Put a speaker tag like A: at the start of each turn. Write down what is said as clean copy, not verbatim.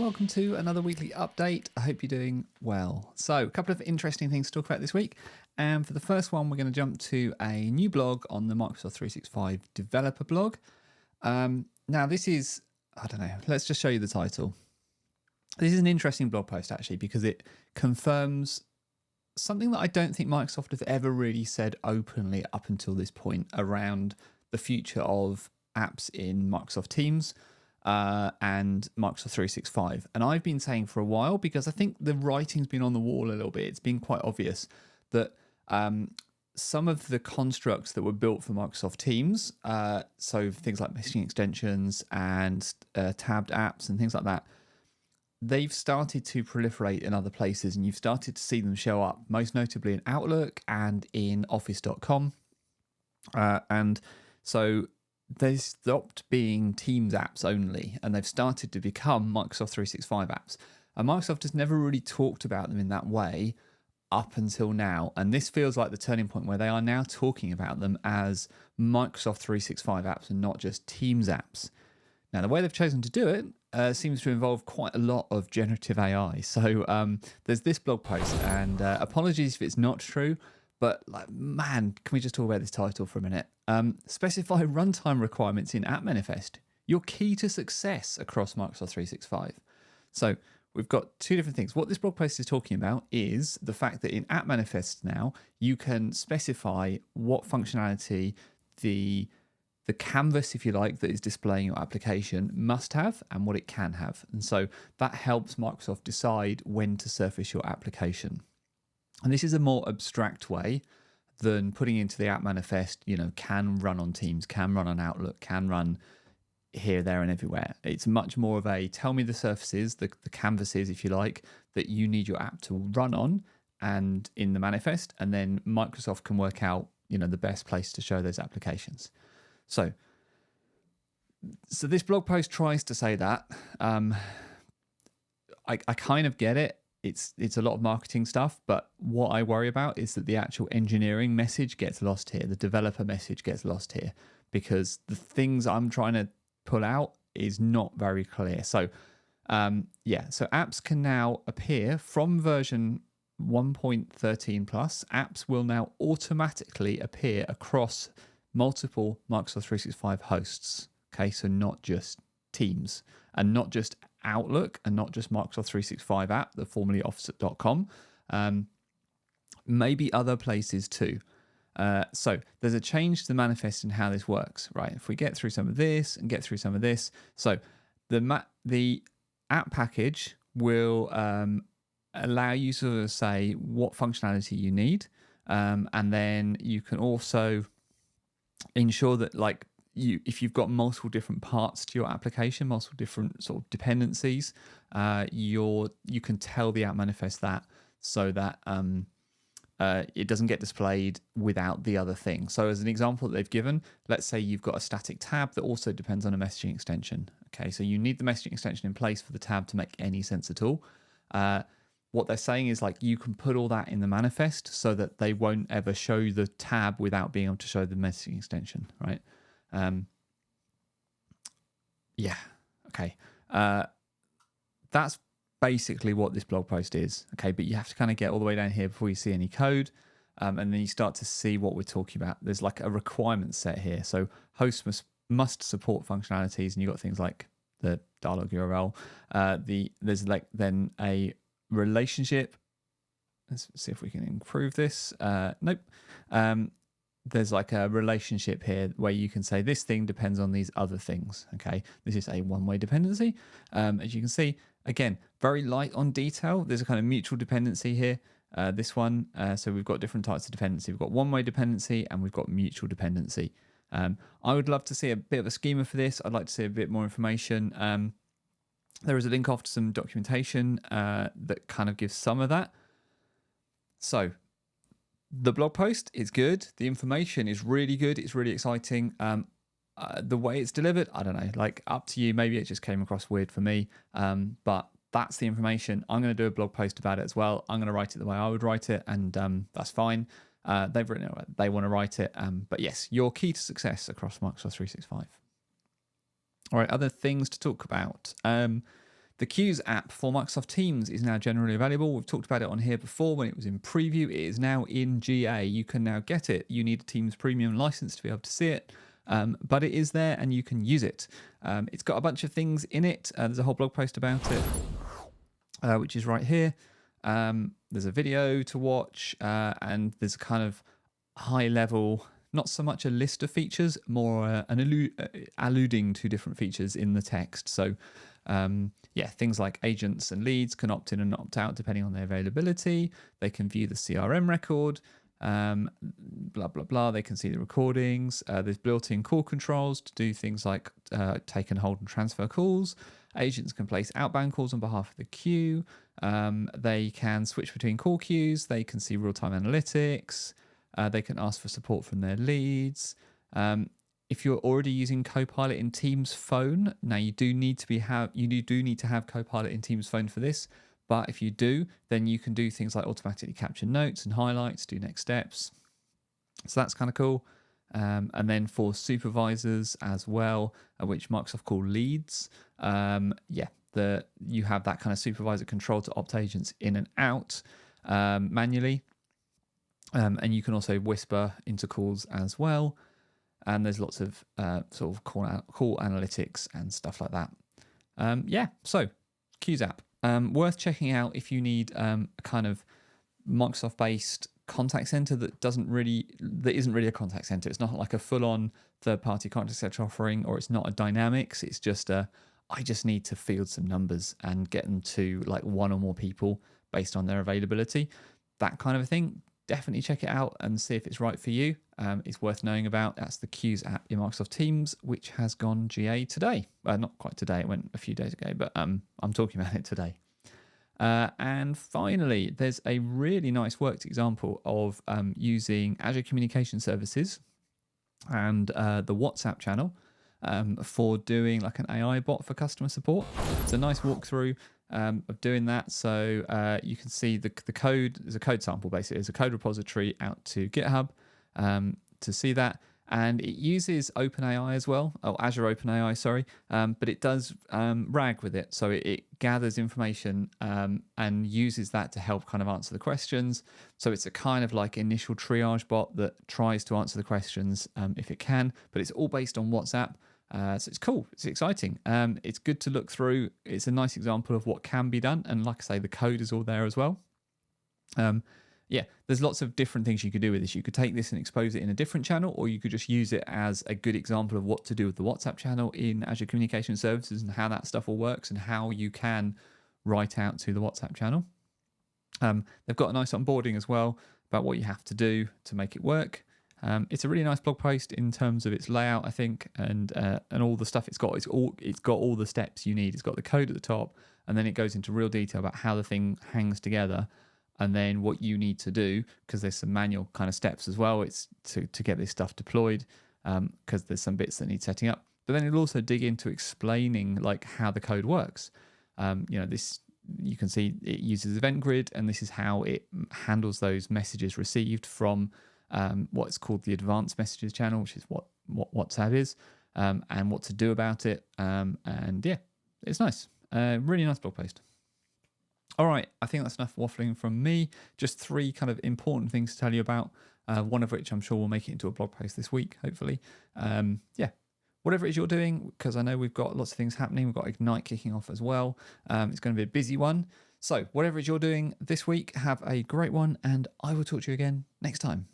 A: welcome to another weekly update. I hope you're doing well. So, a couple of interesting things to talk about this week. And for the first one, we're going to jump to a new blog on the Microsoft 365 developer blog. Now, this is, I don't know, let's just show you the title. This is an interesting blog post, actually, because it confirms something that I don't think Microsoft have ever really said openly up until this point around the future of apps in Microsoft Teams and Microsoft 365. And I've been saying for a while, because I think the writing's been on the wall a little bit. It's been quite obvious that some of the constructs that were built for Microsoft Teams, so things like messaging extensions and tabbed apps and things like that, they've started to proliferate in other places, and you've started to see them show up, most notably in Outlook and in Office.com. And so they stopped being Teams apps only, and they've started to become Microsoft 365 apps. And Microsoft has never really talked about them in that way up until now. And this feels like the turning point where they are now talking about them as Microsoft 365 apps and not just Teams apps. Now, the way they've chosen to do it seems to involve quite a lot of generative AI. So there's this blog post, and apologies if it's not true, but like, man, can we just talk about this title for a minute? Specify runtime requirements in App Manifest, your key to success across Microsoft 365. So we've got two different things. What this blog post is talking about is the fact that in App Manifest now, you can specify what functionality the canvas, if you like, that is displaying your application must have and what it can have. And so that helps Microsoft decide when to surface your application. And this is a more abstract way than putting into the App Manifest, can run on Teams, can run on Outlook, can run here, there, and everywhere. It's much more of a tell me the surfaces, the canvases, if you like, that you need your app to run on and in the manifest, and then Microsoft can work out, the best place to show those applications. So this blog post tries to say that. I kind of get it. It's a lot of marketing stuff, but what I worry about is that the actual engineering message gets lost here. The developer message gets lost here because the things I'm trying to pull out is not very clear. So so apps can now appear from version 1.13 plus. Apps will now automatically appear across multiple Microsoft 365 hosts. Okay, so not just Teams and not just Outlook and not just Microsoft 365 app, the formerly Office.com, maybe other places too. So there's a change to the manifest in how this works, right? If we get through some of this and get through some of this, so the app package will allow you to sort of say what functionality you need, and then you can also ensure that if you've got multiple different parts to your application, multiple different sort of dependencies, you can tell the App Manifest that so that it doesn't get displayed without the other thing. So as an example that they've given, let's say you've got a static tab that also depends on a messaging extension. Okay, so you need the messaging extension in place for the tab to make any sense at all. What they're saying is you can put all that in the manifest so that they won't ever show the tab without being able to show the messaging extension, right? Okay. That's basically what this blog post is. Okay, but you have to kind of get all the way down here before you see any code, and then you start to see what we're talking about. There's like a requirement set here. So hosts must support functionalities, and you've got things like the dialog URL. There's then a relationship. Let's see if we can improve this. Nope. There's like a relationship here where you can say this thing depends on these other things. Okay, this is a one-way dependency. As you can see, again, very light on detail. There's a kind of mutual dependency here. This one, so we've got different types of dependency. We've got one-way dependency and we've got mutual dependency. I would love to see a bit of a schema for this. I'd like to see a bit more information. There is a link off to some documentation that kind of gives some of that. So the blog post is good. The information is really good. It's really exciting. The way it's delivered, I don't know, up to you. Maybe it just came across weird for me. But that's the information. I'm going to do a blog post about it as well. I'm going to write it the way I would write it, and that's fine. They've written it, they want to write it. But yes, your key to success across Microsoft 365. All right, other things to talk about. The Queues app for Microsoft Teams is now generally available. We've talked about it on here before when it was in preview. It is now in GA. You can now get it. You need a Teams Premium license to be able to see it, but it is there and you can use it. It's got a bunch of things in it. There's a whole blog post about it, which is right here. There's a video to watch, and there's a kind of high level, not so much a list of features, more alluding to different features in the text. So things like agents and leads can opt in and opt out depending on their availability. They can view the CRM record, blah, blah, blah. They can see the recordings. There's built-in call controls to do things like take and hold and transfer calls. Agents can place outbound calls on behalf of the queue. They can switch between call queues. They can see real-time analytics. They can ask for support from their leads. If you're already using Copilot in Teams Phone, now you do need to have Copilot in Teams Phone for this. But if you do, then you can do things like automatically capture notes and highlights, do next steps. So that's kind of cool. And then for supervisors as well, which Microsoft call leads, you have that kind of supervisor control to opt agents in and out manually. And you can also whisper into calls as well. And there's lots of sort of call analytics and stuff like that. So Queues app. Worth checking out if you need a kind of Microsoft-based contact center that isn't really a contact center. It's not like a full-on third-party contact center offering, or it's not a Dynamics. It's just I just need to field some numbers and get them to like one or more people based on their availability. That kind of a thing. Definitely check it out and see if it's right for you. It's worth knowing about. That's the Queues app in Microsoft Teams, which has gone GA today. Not quite today, it went a few days ago, but I'm talking about it today. And finally, there's a really nice worked example of using Azure Communication Services and the WhatsApp channel for doing like an AI bot for customer support. It's a nice walkthrough of doing that. So you can see the code. There's a code sample, basically. There's a code repository out to GitHub to see that. And it uses OpenAI as well, or Azure OpenAI, sorry, but it does RAG with it. So it gathers information and uses that to help kind of answer the questions. So it's a kind of like initial triage bot that tries to answer the questions if it can, but it's all based on WhatsApp. So it's cool. It's exciting. It's good to look through. It's a nice example of what can be done. And like I say, the code is all there as well. There's lots of different things you could do with this. You could take this and expose it in a different channel, or you could just use it as a good example of what to do with the WhatsApp channel in Azure Communication Services and how that stuff all works and how you can write out to the WhatsApp channel. They've got a nice onboarding as well about what you have to do to make it work. It's a really nice blog post in terms of its layout, I think, and all the stuff it's got. It's got all the steps you need. It's got the code at the top, and then it goes into real detail about how the thing hangs together, and then what you need to do, because there's some manual kind of steps as well. It's to get this stuff deployed, because there's some bits that need setting up. But then it'll also dig into explaining like how the code works. This, you can see it uses Event Grid, and this is how it handles those messages received from what's called the advanced messages channel, which is what WhatsApp is, and what to do about it. It's nice. Really nice blog post. All right, I think that's enough waffling from me. Just 3 kind of important things to tell you about, one of which I'm sure will make it into a blog post this week, hopefully. Whatever it is you're doing, because I know we've got lots of things happening. We've got Ignite kicking off as well. It's going to be a busy one. So whatever it is you're doing this week, have a great one, and I will talk to you again next time.